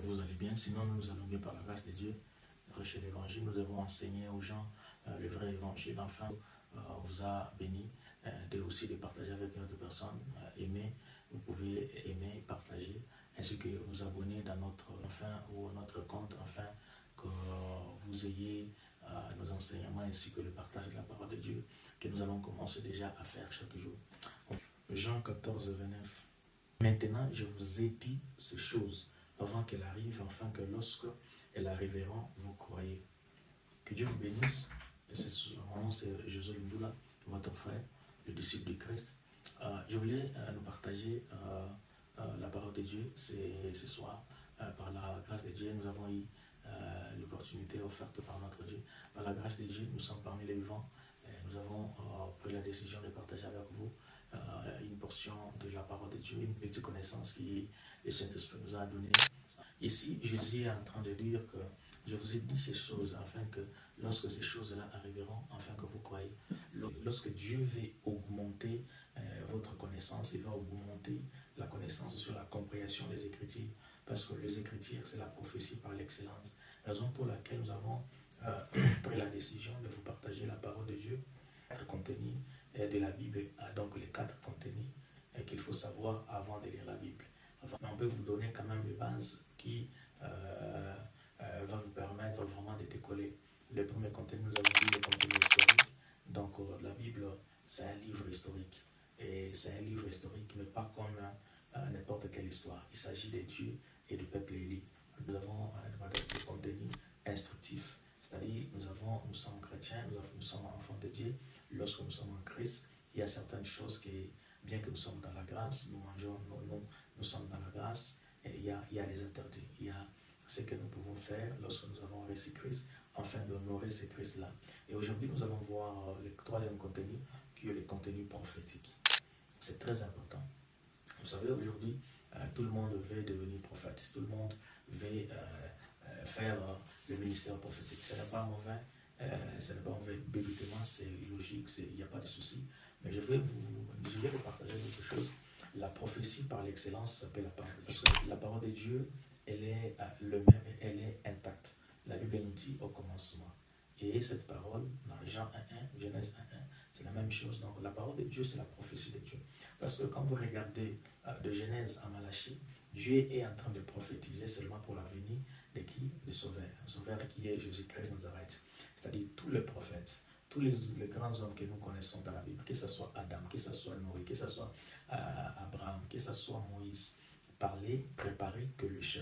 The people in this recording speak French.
que vous allez bien. Sinon, nous allons bien par la grâce de Dieu. Prêcher l'évangile, nous avons enseigné aux gens le vrai évangile. Enfin, on vous a béni de aussi de partager avec une autre personne. Aimer, vous pouvez aimer, partager, ainsi que vous abonner dans notre compte, afin que vous ayez nos enseignements ainsi que le partage de la parole de Dieu que nous allons commencer déjà à faire chaque jour. Jean 14, 29. Maintenant, je vous ai dit ces choses avant qu'elles arrivent, afin que lorsque elles arriveront, vous croyez. Que Dieu vous bénisse. Mon nom c'est José Lundula, votre frère, le disciple du Christ. Je voulais nous partager la parole de Dieu ce soir. Par la grâce de Dieu, nous avons eu l'opportunité offerte par notre Dieu. Par la grâce de Dieu, nous sommes parmi les vivants. Nous avons pris la décision de partager avec vous une portion de la parole de Dieu, une petite connaissance que le Saint-Esprit nous a donnée. Ici, Jésus est en train de dire que je vous ai dit ces choses afin que lorsque ces choses-là arriveront, afin que vous croyez. Lorsque Dieu veut augmenter votre connaissance, il va augmenter la connaissance sur la compréhension des Écritures, parce que les Écritures, c'est la prophétie par l'excellence. Raison pour laquelle nous avons pris la décision de vous partager la parole de Dieu, quatre contenus de la Bible, donc les 4 contenus qu'il faut savoir avant de lire la Bible. On peut vous donner quand même les bases qui va vous permettre vraiment de décoller. Le premier contenu, nous avons dit le contenu historique. Donc la Bible, c'est un livre historique. Et c'est un livre historique, mais pas comme n'importe quelle histoire. Il s'agit de Dieu et du peuple élu. Nous avons le contenu instructif, c'est-à-dire nous sommes chrétiens, nous sommes enfants de Dieu. Lorsque nous sommes en Christ, il y a certaines choses qui, bien que nous sommes dans la grâce, nous mangeons, nous sommes dans la grâce, et il y a les interdits. Il y a ce que nous pouvons faire lorsque nous avons reçu Christ, afin d'honorer ce Christ-là. Et aujourd'hui, nous allons voir le troisième contenu, qui est le contenu prophétique. C'est très important. Vous savez, aujourd'hui, tout le monde veut devenir prophète. Tout le monde veut faire le ministère prophétique. Ce n'est pas mauvais. Ce n'est pas mauvais bibliquement, c'est logique, il n'y a pas de souci. Mais je vais vous partager quelque chose. La prophétie par l'excellence s'appelle la parole. Parce que la parole de Dieu, elle est le même, elle est intacte. La Bible nous dit au commencement. Et cette parole, dans Jean 1.1, Genèse 1.1, c'est la même chose. Donc la parole de Dieu, c'est la prophétie de Dieu. Parce que quand vous regardez de Genèse à Malachie, Dieu est en train de prophétiser seulement pour la venue de qui? Le Sauveur. Le Sauveur qui est Jésus-Christ Nazareth. C'est-à-dire tous les prophètes, tous les grands hommes que nous connaissons dans la Bible, que ce soit Adam, que ce soit Noé, que ce soit Abraham, que ce soit Moïse, parler, préparer que le chemin